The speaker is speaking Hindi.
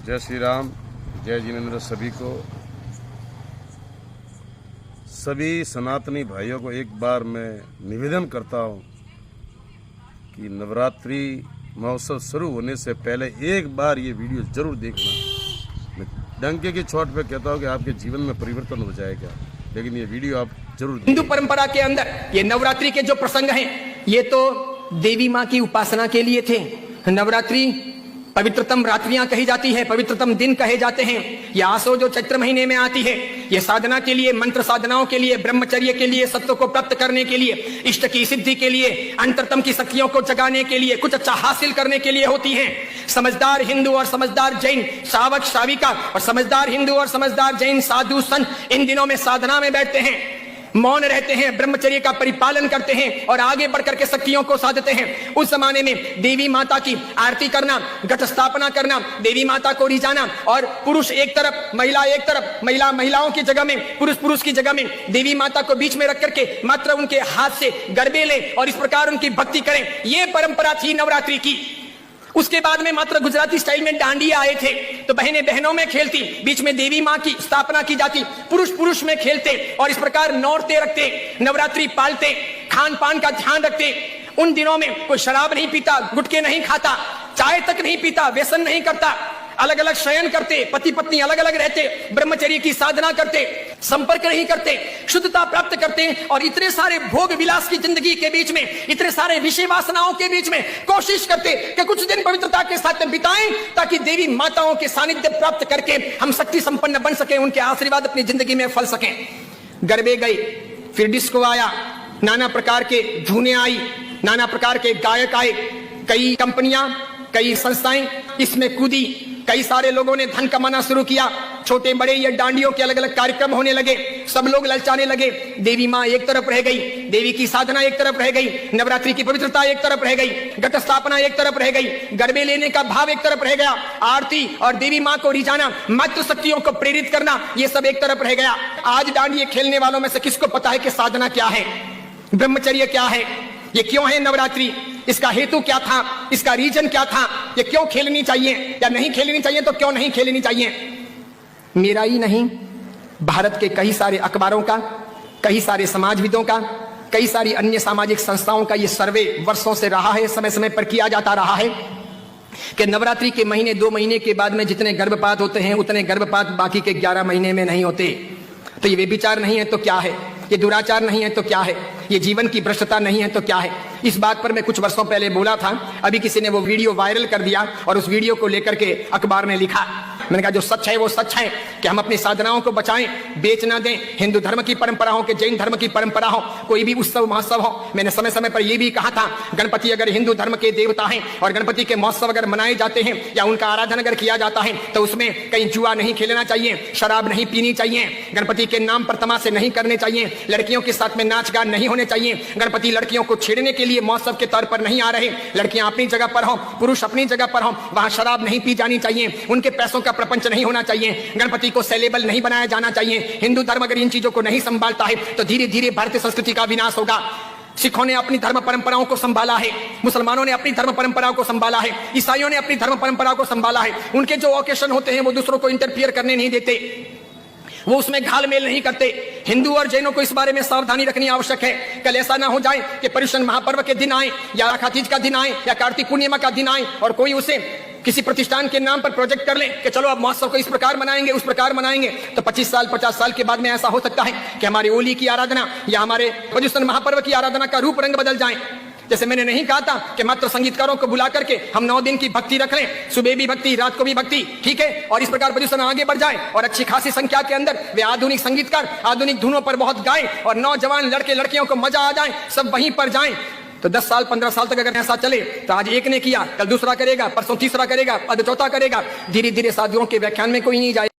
जय श्री राम, जय जिनेंद्र। सभी को, सभी सनातनी भाइयों को एक बार मैं निवेदन करता हूं कि नवरात्रि महोत्सव शुरू होने से पहले एक बार ये वीडियो जरूर देखना। मैं डंके की चोट पे कहता हूं कि आपके जीवन में परिवर्तन हो जाएगा, लेकिन ये वीडियो आप जरूर हिंदू परंपरा के अंदर ये नवरात्रि के जो प्रसंग हैं, ये तो देवी माँ की उपासना के लिए थे। नवरात्रि पवित्रतम रात्रियां कही जाती है, पवित्रतम दिन कहे जाते हैं। ये आसो जो चैत्र महीने में आती है, ये साधना के लिए, मंत्र साधनाओं के लिए, ब्रह्मचर्य के लिए, सत्य को प्राप्त करने के लिए, इष्ट की सिद्धि के लिए, अंतरतम की शक्तियों को जगाने के लिए, कुछ अच्छा हासिल करने के लिए होती हैं। समझदार हिंदू और समझदार जैन श्रावक श्राविका और समझदार हिंदू और समझदार जैन साधु संत इन दिनों में साधना में बैठते हैं, मौन रहते हैं, ब्रह्मचर्य का परिपालन करते हैं और आगे बढ़कर के शक्तियों को साधते हैं। उस जमाने में देवी माता की आरती करना, घट स्थापना करना, देवी माता को रिझाना और पुरुष एक तरफ, महिला एक तरफ, महिलाओं की जगह में, पुरुष की जगह में, देवी माता को बीच में रख करके मात्र उनके हाथ से गरबे लें और इस प्रकार उनकी भक्ति करें। यह परंपरा थी नवरात्रि की। उसके बाद में मात्र गुजराती स्टाइल में डांडिया आए थे, तो बहनें बहनों में खेलती, बीच में देवी माँ की स्थापना की जाती, पुरुष में खेलते और इस प्रकार नौरते रखते, नवरात्रि पालते, खान पान का ध्यान रखते। उन दिनों में कोई शराब नहीं पीता, गुटखे नहीं खाता, चाय तक नहीं पीता, व्यसन नहीं करता, अलग अलग शयन करते, पति पत्नी अलग अलग रहते, ब्रह्मचर्य की साधना करते, संपर्क नहीं करते, शुद्धता प्राप्त करते और इतने सारे भोग विलास की जिंदगी के बीच में, इतने सारे विषय वासनाओं के बीच में कोशिश करते कि कुछ दिन पवित्रता के साथ बिताएं, ताकि देवी माताओं के सानिध्य प्राप्त करके हम शक्ति संपन्न बन सके, उनके आशीर्वाद अपनी जिंदगी में फल सकें। गरबे गए, फिर डिस्को आया, नाना प्रकार के धुनें आई, नाना प्रकार के गायक आए, कई कंपनियां, कई संस्थाएं इसमें कूदी, कई सारे लोगों ने धन कमाना शुरू किया, छोटे बड़े ये डांडियों के अलग अलग कार्यक्रम होने लगे, सब लोग ललचाने लगे। देवी माँ एक तरफ रह गई, देवी की साधना एक तरफ रह गई, नवरात्रि की पवित्रता एक तरफ रह गई, घट स्थापना एक तरफ रह गई, गरबे लेने का भाव एक तरफ रह गया, आरती और देवी माँ को रिझाना, मातृ शक्तियों को प्रेरित करना, ये सब एक तरफ रह गया। आज डांडिये खेलने वालों में से किसको पता है कि साधना क्या है, ब्रह्मचर्य क्या है, ये क्यों है नवरात्रि, इसका हेतु क्या था, इसका रीजन क्या था, ये क्यों खेलनी चाहिए या नहीं खेलनी चाहिए, तो क्यों नहीं खेलनी चाहिए। मेरा ही नहीं, भारत के कई सारे अखबारों का, कई सारे समाजविदों का, कई सारी अन्य सामाजिक संस्थाओं का ये सर्वे वर्षों से रहा है, समय समय पर किया जाता रहा है कि नवरात्रि के महीने 2 महीने के बाद में जितने गर्भपात होते हैं, उतने गर्भपात बाकी के 11 महीने में नहीं होते। तो ये व्यभिचार नहीं है तो क्या है, ये दुराचार नहीं है तो क्या है, ये जीवन की भ्रष्टता नहीं है तो क्या है। इस बात पर मैं कुछ वर्षों पहले बोला था, अभी किसी ने वो वीडियो वायरल कर दिया और उस वीडियो को लेकर के अखबार में लिखा। मैंने कहा जो सच है वो सच है कि हम अपनी साधनाओं को बचाएं, बेच ना दें। हिंदू धर्म की परंपरा हो कि जैन धर्म की परंपरा हो, कोई भी उत्सव महोत्सव हो, मैंने समय समय पर यह भी कहा था, गणपति अगर हिंदू धर्म के देवता हैं और गणपति के महोत्सव अगर मनाए जाते हैं या उनका आराधन अगर किया जाता है, तो उसमें कहीं जुआ नहीं खेलना चाहिए, शराब नहीं पीनी चाहिए, गणपति के नाम पर तमाशे नहीं करने चाहिए, लड़कियों के साथ में नाच गान नहीं होने चाहिए, गणपति लड़कियों को छेड़ने के लिए महोत्सव के तौर पर नहीं आ रहे, लड़कियां अपनी जगह पर हो, पुरुष अपनी जगह पर हो, वहां शराब नहीं पी जानी चाहिए, उनके पैसों का प्रपंच नहीं होना चाहिए, गणपति को सेलेबल नहीं बनाया जाना चाहिए। हिंदू धर्म अगर इन चीजों को नहीं संभालता है तो धीरे धीरे भारतीय संस्कृति का विनाश होगा। सिखों ने अपनी धर्म परंपराओं को संभाला है, मुसलमानों ने अपनी धर्म परंपराओं को संभाला है, ईसाइयों ने अपनी धर्म परंपराओं को संभाला है। उनके जो ओकेशन होते हैं वो दूसरों को इंटरफियर करने नहीं देते, वो उसमें घालमेल नहीं करते। हिंदू और जैनों को इस बारे में सावधानी रखनी आवश्यक है। कल ऐसा ना हो जाए कि पर्युषण महापर्व के दिन आए या आखातीज का दिन आए या कार्तिक पूर्णिमा का दिन आए और कोई उसे किसी प्रतिष्ठान के नाम पर प्रोजेक्ट कर ले कि चलो अब महोत्सव को इस प्रकार मनाएंगे, उस प्रकार मनाएंगे, तो 25 साल 50 साल के बाद में ऐसा हो सकता है कि हमारी होली की आराधना या हमारे पर्युषण महापर्व की आराधना का रूप रंग बदल जाए। जैसे मैंने नहीं कहा था कि मात्र संगीतकारों को बुला करके हम 9 दिन की भक्ति रख लें, सुबह भी भक्ति, रात को भी भक्ति, ठीक है, और इस प्रकार पर्युषण आगे बढ़ जाए और अच्छी खासी संख्या के अंदर वे आधुनिक संगीतकार आधुनिक धुनों पर बहुत गाएं और नौजवान लड़के लड़कियों को मजा आ जाए, सब वहीं पर जाएं। तो 10 साल 15 साल तक अगर ऐसा चले तो आज एक ने किया, कल दूसरा करेगा, परसों तीसरा करेगा, अब चौथा करेगा, धीरे धीरे साधुओं के व्याख्यान में कोई नहीं जाए।